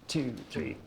2, 3.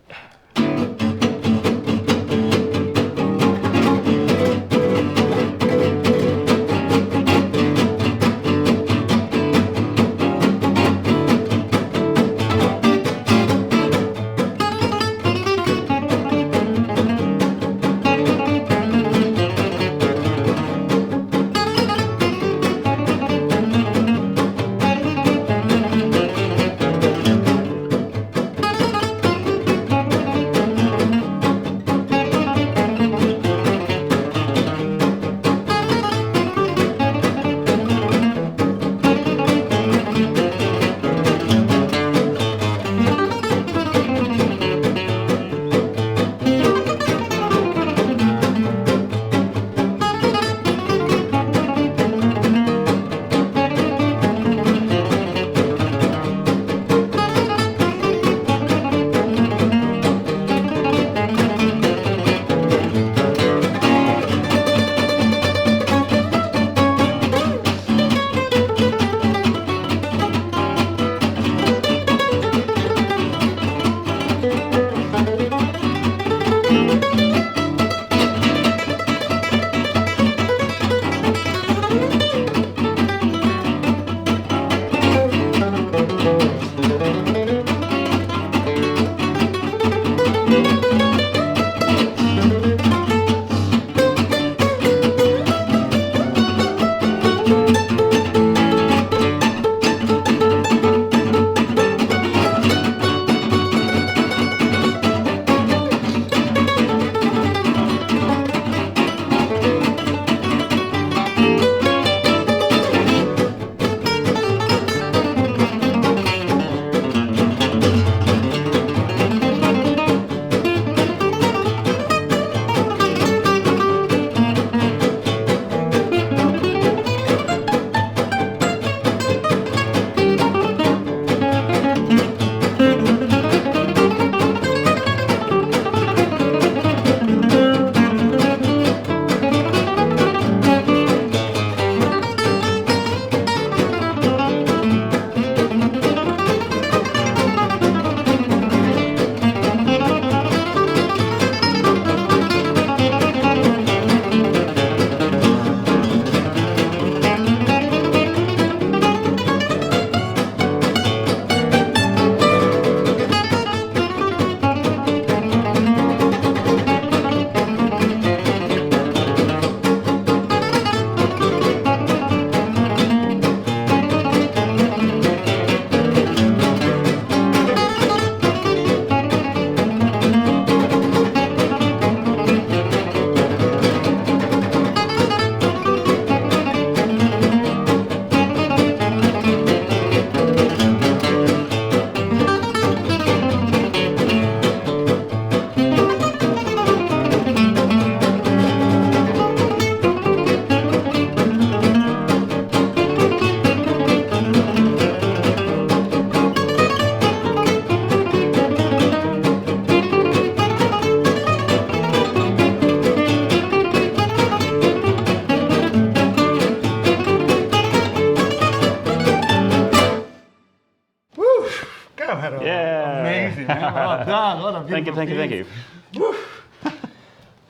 Yeah. Amazing, man. Well done. What a beautiful Thank you.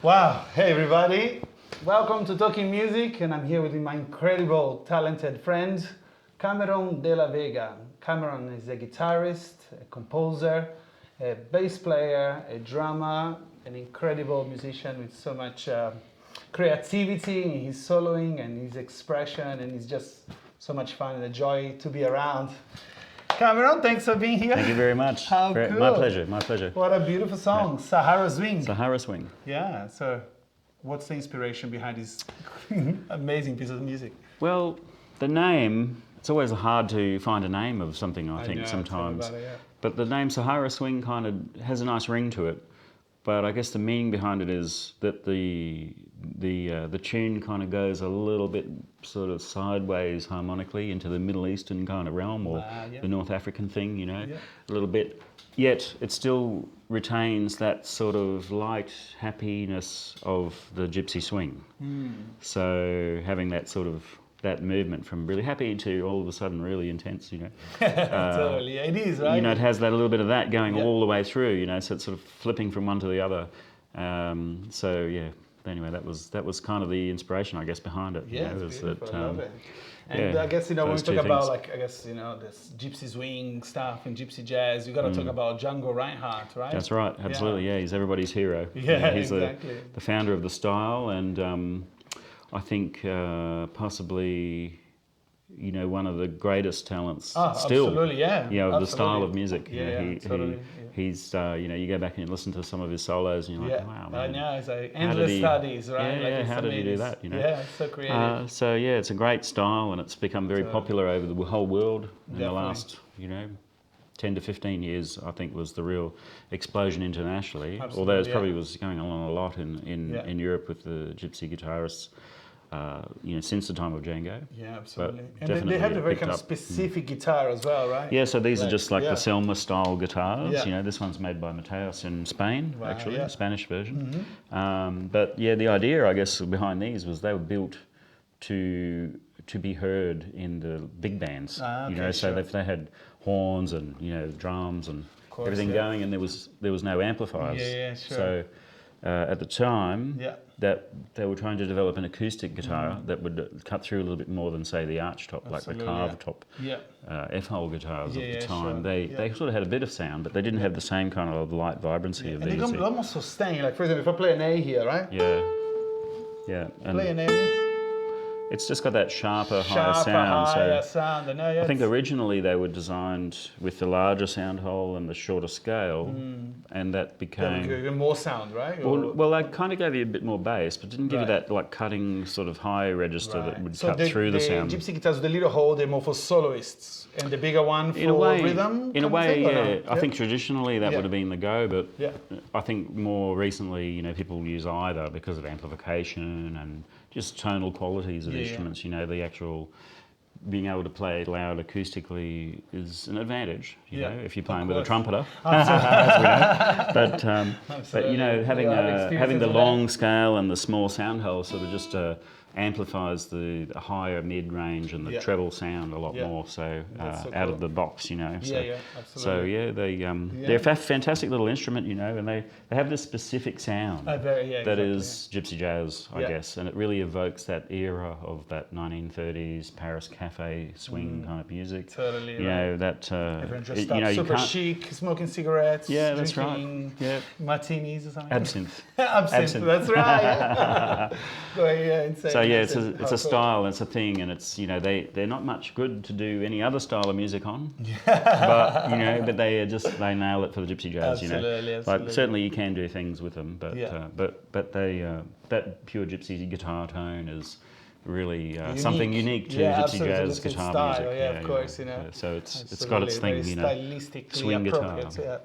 Wow. Hey, everybody. Welcome to Talking Music, and I'm here with my incredible, talented friend, Camaron De La Vega. Camaron is a guitarist, a composer, a bass player, a drummer, an incredible musician with so much creativity in his soloing and his expression, and it's just so much fun and a joy to be around. Camaron, thanks for being here. Thank you very much. How cool. My pleasure. What a beautiful song, yeah. Sahara Swing. Sahara Swing. Yeah, so what's the inspiration behind this amazing piece of music? Well, the name, it's always hard to find a name of something, I think, sometimes. About it, yeah. But the name Sahara Swing kind of has a nice ring to it. But I guess the meaning behind it is that the tune kind of goes a little bit sort of sideways harmonically into the Middle Eastern kind of realm, or the North African thing, you know, a little bit. Yet it still retains that sort of light happiness of the gypsy swing. So having that sort of that movement from really happy to all of a sudden really intense, you know. Totally, it is, right? You know, it has that a little bit of that going all the way through, you know, so it's sort of flipping from one to the other. So yeah, anyway, that was kind of the inspiration, I guess, behind it. Yeah, you know, it's beautiful. I love it. And yeah, I guess, you know, when we those talk two about, things. like, I guess, you know, this gypsy swing stuff and gypsy jazz, you got to talk about Django Reinhardt, right? That's right, absolutely, yeah, he's everybody's hero. Yeah, he's exactly. the founder of the style, and I think possibly, you know, one of the greatest talents still. Absolutely, yeah. You know, of absolutely. the style of music. You know, totally. He's, you know, you go back and listen to some of his solos and you're like, wow, man. I know, it's like endless studies, right? Yeah, like how did he do that, you know? Yeah, it's so creative. So yeah, it's a great style and it's become very popular over the whole world in the last, you know, 10 to 15 years, I think, was the real explosion internationally. Absolutely, although it probably was going on a lot in Europe with the gypsy guitarists, you know, since the time of Django. Yeah, absolutely. But And they have a very picked kind of up. specific guitar as well, right? Yeah, so these are just like the Selma style guitars. Yeah. You know, this one's made by Mateus in Spain, actually, yeah. the Spanish version. But yeah, the idea, I guess, behind these was they were built to be heard in the big bands. Okay, you know, so they had horns and, you know, drums and everything going, and there was no amplifiers. Yeah, sure. So at the time, that they were trying to develop an acoustic guitar that would cut through a little bit more than, say, the arch top, like the carved top F-hole guitars of the time. Sure. They sort of had a bit of sound, but they didn't have the same kind of light vibrancy of and these. they can almost sustain. Like, for example, if I play an A here, right? Yeah. And Play an A. it's just got that higher sound. Higher sound. I think originally they were designed with the larger sound hole and the shorter scale, and that became Even more sound, right? well, they kind of gave you a bit more bass, but didn't give you that like cutting sort of high register that would cut through the sound. Gypsy guitars with the little hole, they're more for soloists, and the bigger one for rhythm. In a way, yeah. I think traditionally that would have been the go, but Yeah. I think more recently, you know, people use either because of amplification and just tonal qualities of instruments. You know, the actual being able to play it loud acoustically is an advantage. You know, if you're playing with a trumpeter, as we know. But you know, having the long scale and the small sound hole sort of just amplifies the higher mid range and the treble sound a lot more. So, out of the box, you know. So, absolutely. So yeah, they're a fantastic little instrument, you know, and they have this specific sound that is gypsy jazz, I guess, and it really evokes that era of that 1930s Paris cafe swing kind of music. Totally. You know that. Everyone dressed up, super chic, smoking cigarettes. Yeah, that's drinking martinis or something. Absinthe. Absinthe. That's right. Yeah. Going insane. So yeah, it's a style, it's a thing, and it's, you know, they're not much good to do any other style of music on, but you know, but they nail it for the gypsy jazz. Absolutely, you know, like certainly you can do things with them, but they that pure gypsy guitar tone is really something unique to gypsy jazz guitar style, music. Yeah, of course, you know. So it's got its thing, you know, stylistically swing guitar. Yeah.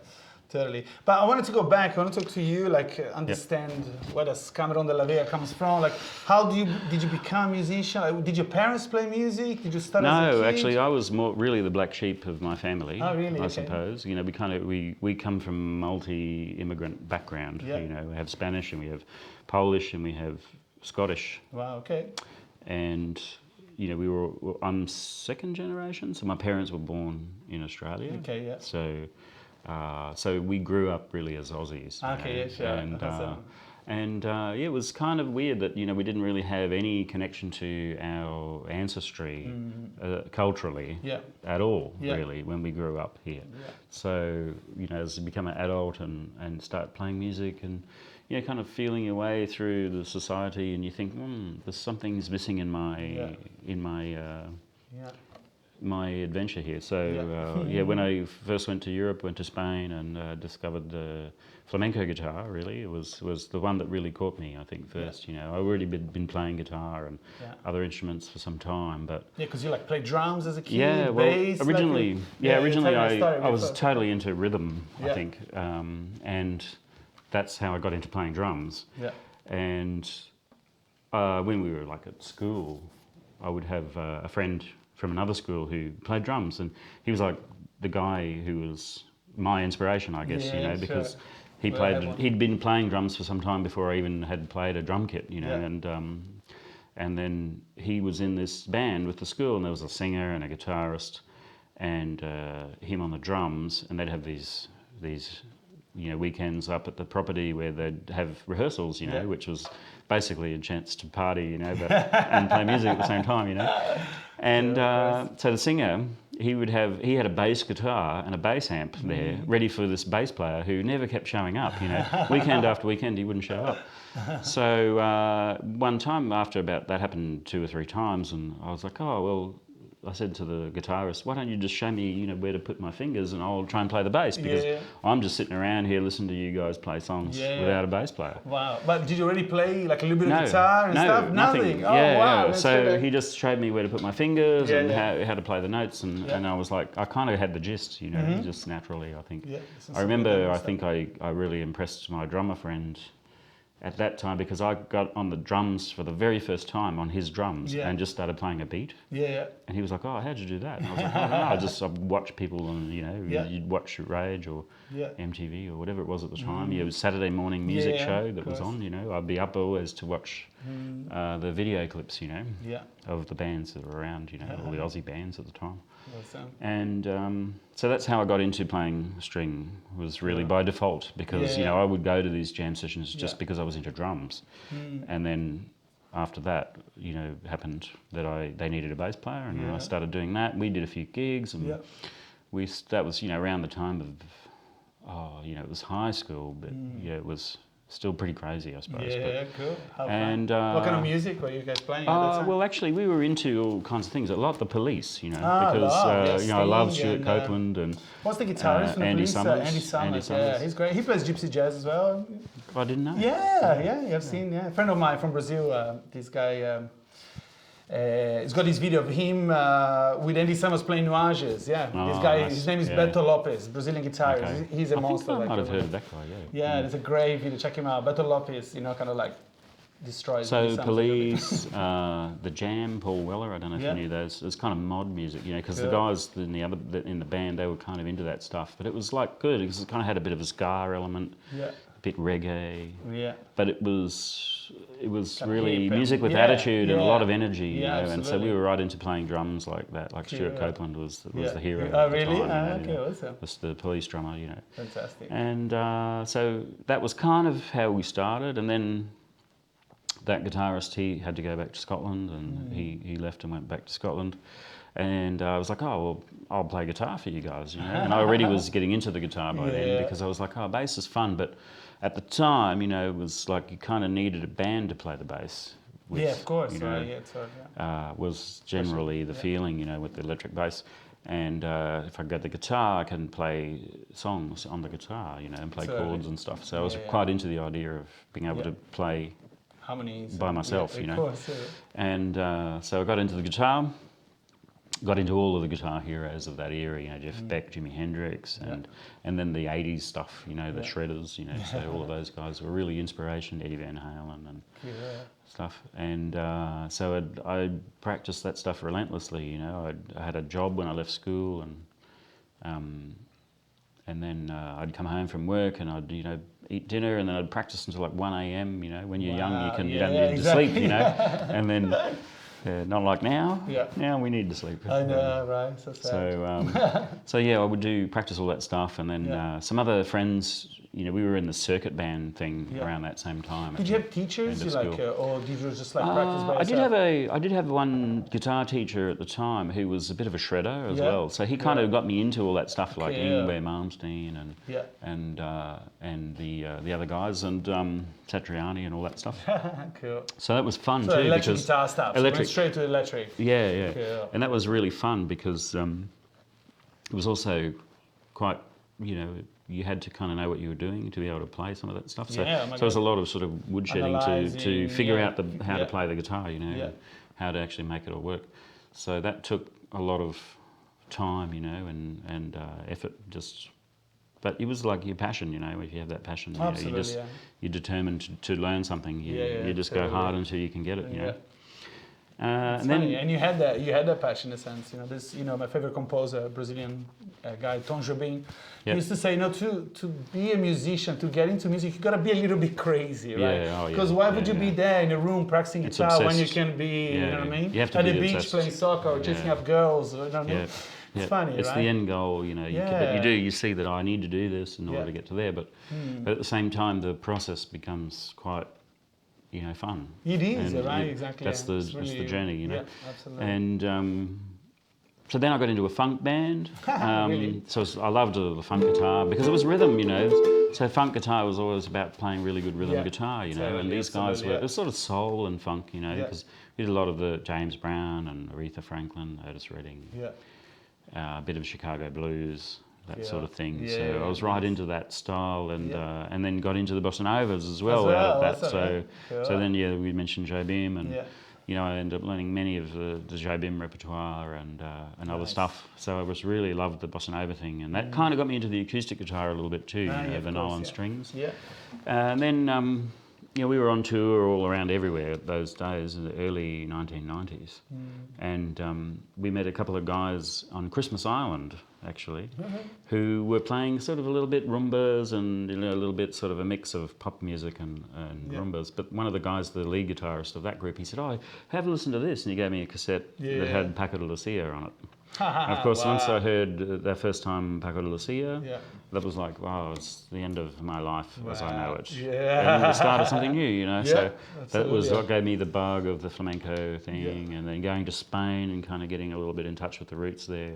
Totally. But I wanted to go back. I want to talk to you, like, understand where does Camaron De La Vega comes from. Like, how did you become a musician? Like, did your parents play music? Did you start as a kid? No, actually, I was more really the black sheep of my family. Oh, really? I suppose. You know, we come from multi-immigrant background. Yeah. You know, we have Spanish and we have Polish and we have Scottish. Wow. Okay. And you know, I'm second generation, so my parents were born in Australia. Okay. Yeah. So we grew up really as Aussies. Okay, yeah, sure. And it was kind of weird that, you know, we didn't really have any connection to our ancestry culturally at all, really, when we grew up here. Yeah. So, you know, as you become an adult and start playing music and, you know, kind of feeling your way through the society, and you think, there's something's missing in my adventure here. So when I first went to Europe, went to Spain and discovered the flamenco guitar, really, it was the one that really caught me, I think, first. You know, I already been playing guitar and other instruments for some time, but... Yeah, because you like played drums as a kid, yeah, well, bass? originally, I was totally into rhythm, I think, and that's how I got into playing drums. Yeah. And when we were like at school, I would have a friend from another school who played drums, and he was like the guy who was my inspiration, I guess, you know, because he'd been playing drums for some time before I even had played a drum kit, you know, And then he was in this band with the school, and there was a singer and a guitarist, and him on the drums, and they'd have these weekends up at the property where they'd have rehearsals, which was basically a chance to party, but and play music at the same time, And so the singer, he had a bass guitar and a bass amp there, ready for this bass player who never kept showing up, Weekend after weekend he wouldn't show up. So one time after about that happened 2 or 3 times, and I was like, oh, well, I said to the guitarist, why don't you just show me, where to put my fingers, and I'll try and play the bass, because I'm just sitting around here listening to you guys play songs without a bass player. Wow. But did you already play like a little bit of guitar and stuff? Nothing. Oh, wow. So he just showed me where to put my fingers and how to play the notes, and I was like, I kind of had the gist, just naturally, I think. Yeah, I remember, I think I really impressed my drummer friend at that time, because I got on the drums for the very first time on his drums and just started playing a beat. Yeah. And he was like, oh, how'd you do that? And I was like, I don't know, I watched people and, you'd watch Rage or MTV or whatever it was at the time. It was Saturday morning music show that was on, I'd be up always to watch the video clips, of the bands that were around, all the Aussie bands at the time. Awesome. And so that's how I got into playing string, was really by default, because I would go to these jam sessions just because I was into drums. And then after that, happened that they needed a bass player, and I started doing that. We did a few gigs, and that was around the time of it was high school, but it was still pretty crazy, I suppose. Yeah, cool. How fun. What kind of music were you guys playing at the time? Well, actually, we were into all kinds of things. A lot of the Police, because I love Stuart Copeland and what's the guitarist from the Andy Police? Summers. Andy Summers. Yeah, he's great. He plays gypsy jazz as well. I didn't know. Yeah, I've seen. Yeah, a friend of mine from Brazil. This guy. He's got this video of him with Andy Summers playing nuages. Yeah, this guy. Nice. His name is Beto Lopes, Brazilian guitarist. Okay. He's a monster. I might have heard of that guy. Yeah, it's a great video. Check him out. Beto Lopes, kind of like destroys. So Police, the Jam, Paul Weller. I don't know if you knew those. It's kind of mod music, because the guys in the band, they were kind of into that stuff. But it was like good because it kind of had a bit of a ska element. Yeah. Bit reggae, but it was really music with attitude and a lot of energy, and so we were right into playing drums like that. Like Stuart Copeland was the hero. Oh, really? Okay, awesome. Was the Police drummer, Fantastic. And so that was kind of how we started, and then that guitarist, he had to go back to Scotland, and he left and went back to Scotland. And I was like, oh, well, I'll play guitar for you guys, And I already was getting into the guitar by then, because I was like, oh, bass is fun. But at the time, it was like you kind of needed a band to play the bass. With, of course. Was generally the feeling, with the electric bass. And if I got the guitar, I can play songs on the guitar, and play chords and stuff. So I was quite into the idea of being able to play harmonies by myself, Of course, And so I got into the guitar. Got into all of the guitar heroes of that era, Jeff Beck, Jimi Hendrix, and then the 80s stuff, the Shredders, so all of those guys were really inspiration, Eddie Van Halen and stuff. And so I practiced that stuff relentlessly, I had a job when I left school, and then I'd come home from work and I'd, eat dinner, and then I'd practice until like 1 a.m, when you're young, you don't need to sleep, and then... not like now. Yeah. Now we need to sleep. I know, right? So sad. So I would practice all that stuff, and then some other friends. We were in the circuit band thing around that same time. Did you have teachers, or did you just like practice by yourself? I did have one guitar teacher at the time who was a bit of a shredder as well. So he kind of got me into all that stuff, like Ingvar Malmsteen and the other guys, and Satriani and all that stuff. Cool. So that was fun so too. Electric guitar stuff. Went straight to electric. Yeah. Cool. And that was really fun because it was also quite, you had to kind of know what you were doing to be able to play some of that stuff. So it was a lot of sort of woodshedding to figure out how to play the guitar, how to actually make it all work. So that took a lot of time, and effort just... But it was like your passion, if you have that passion, you're determined to learn something. You just go hard until you can get it, It's funny. And you had that passion in a sense. You know, this. You know, my favorite composer, Brazilian guy, Tom Jobim, he used to say, you know, to be a musician, to get into music, you gotta be a little bit crazy, right? Because why would you be there in a room practicing guitar when you can be, you know what I mean, you have to at be the beach obsessed. playing soccer or chasing up girls, or, you know what I mean? It's funny, it's right? the end goal, you know. But you see that I need to do this in order to get to there. But at the same time, the process becomes quite, you know, fun. It is, right? Exactly. That's the journey, you know. Yeah, absolutely. And so then I got into a funk band. Really? So I loved the funk guitar because it was rhythm, you know. So funk guitar was always about playing really good rhythm guitar, you know. Totally, and these guys were, yeah. it was sort of soul and funk, you know, because we did a lot of the James Brown and Aretha Franklin, Otis Redding. Yeah. A bit of Chicago blues, that sort of thing. Yeah, so I was right into that style, and then got into the bossa novas as well out of that. So then we mentioned Jobim, and you know, I ended up learning many of the Jobim repertoire and other stuff. So I was really loved the bossa nova thing, and that kind of got me into the acoustic guitar a little bit too. You know, the nylon strings. Yeah. And then you know, we were on tour all around everywhere those days in the early 1990s. And we met a couple of guys on Christmas Island, actually, who were playing sort of a little bit rumbas and, you know, a little bit sort of a mix of pop music and rumbas. But one of the guys, the lead guitarist of that group, he said, "Oh, have a listen to this." And he gave me a cassette that had Paco de Lucia on it. And of course, once I heard that first time Paco de Lucia, that was like, wow, it's the end of my life as I know it. And the start of something new, you know. So that was what gave me the bug of the flamenco thing, and then going to Spain and kind of getting a little bit in touch with the roots there.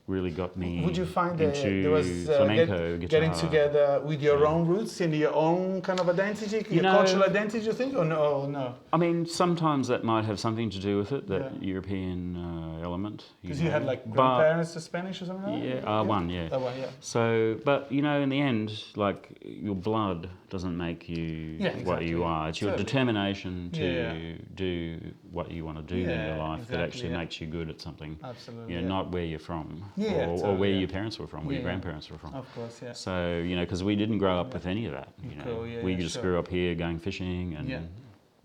Really got me. Would you find into that there was flamenco guitar. getting together with your own roots and your own kind of identity, your cultural identity, you think, or no? I mean, sometimes that might have something to do with it, that European element. Because you had like grandparents Spanish or something like that? One. One, So, but you know, in the end, like your blood doesn't make you what you are. It's your determination to do what you want to do in your life that actually makes you good at something. Absolutely. You know, not where you're from or where your parents were from, where your grandparents were from. Of course, yeah. So, you know, because we didn't grow up with any of that. You know, we just grew up here going fishing and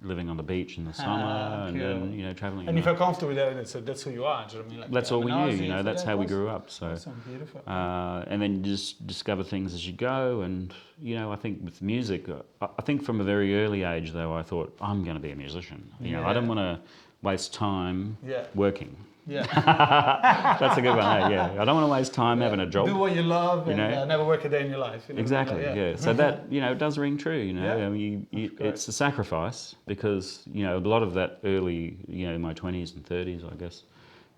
living on the beach in the summer and then, you know, traveling. And you feel comfortable with that, so that's who you are, do you know what I mean? Like, that's all we knew, you know, that's how we grew up. So, beautiful. And then you just discover things as you go. And, you know, I think with music, I think from a very early age, though, I thought, I'm going to be a musician. You know, I don't want to waste time working. That's a good one. I don't want to waste time having a job. Do what you love and never work a day in your life. You know? Exactly. So that, you know, it does ring true. You know, I mean, it's a sacrifice because, you know, a lot of that early, you know, in my 20s and 30s, I guess,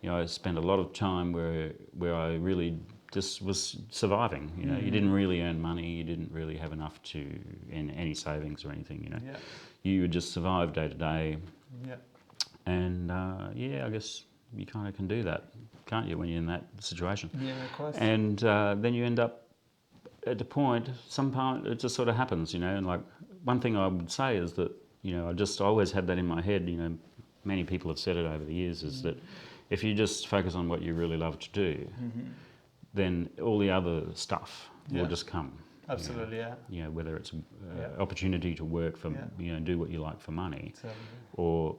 you know, I spent a lot of time where I really just was surviving. You know, you didn't really earn money. You didn't really have enough in any savings or anything. You know, you would just survive day to day. And I guess you kind of can do that, can't you, when you're in that situation? Yeah, of course. And then you end up at the point, some part, it just sort of happens, you know. And like one thing I would say is that, you know, I always had that in my head, you know, many people have said it over the years, is that if you just focus on what you really love to do, then all the other stuff will just come. Absolutely, You know, whether it's opportunity to work for, you know, do what you like for money, or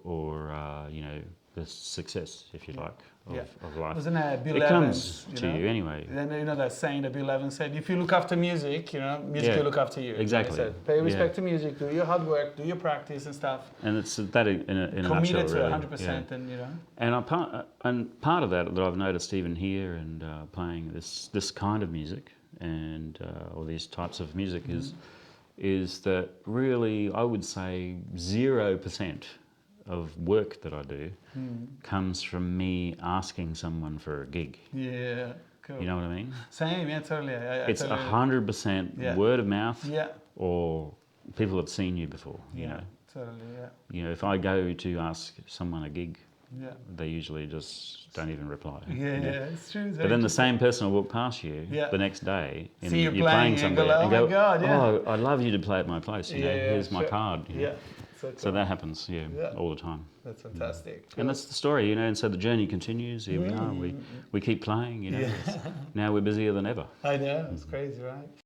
you know, the success, if you like, of life. Wasn't Bill it Evans, comes to you anyway. Then you know that saying that Bill Evans said, if you look after music, you know, music will look after you. Exactly. Said, pay respect to music, do your hard work, do your practice and stuff. And it's that in a nutshell, committed to really. 100%, and you know. And part of that I've noticed even here and playing this kind of music and or these types of music is that really I would say 0% of work that I do comes from me asking someone for a gig. Yeah, cool. You know what I mean? Same, totally. It's 100% word of mouth or people have seen you before, you know. Totally, You know, if I go to ask someone a gig, they usually just don't even reply. It's true. But then the same person will walk past you the next day and see you're playing somewhere and go, oh, I'd love you to play at my place, you know, here's my card. You know? So, cool. So that happens, all the time. That's fantastic. And that's the story, you know, and so the journey continues. Here we are, we keep playing, you know. Now we're busier than ever. I know, it's crazy, right?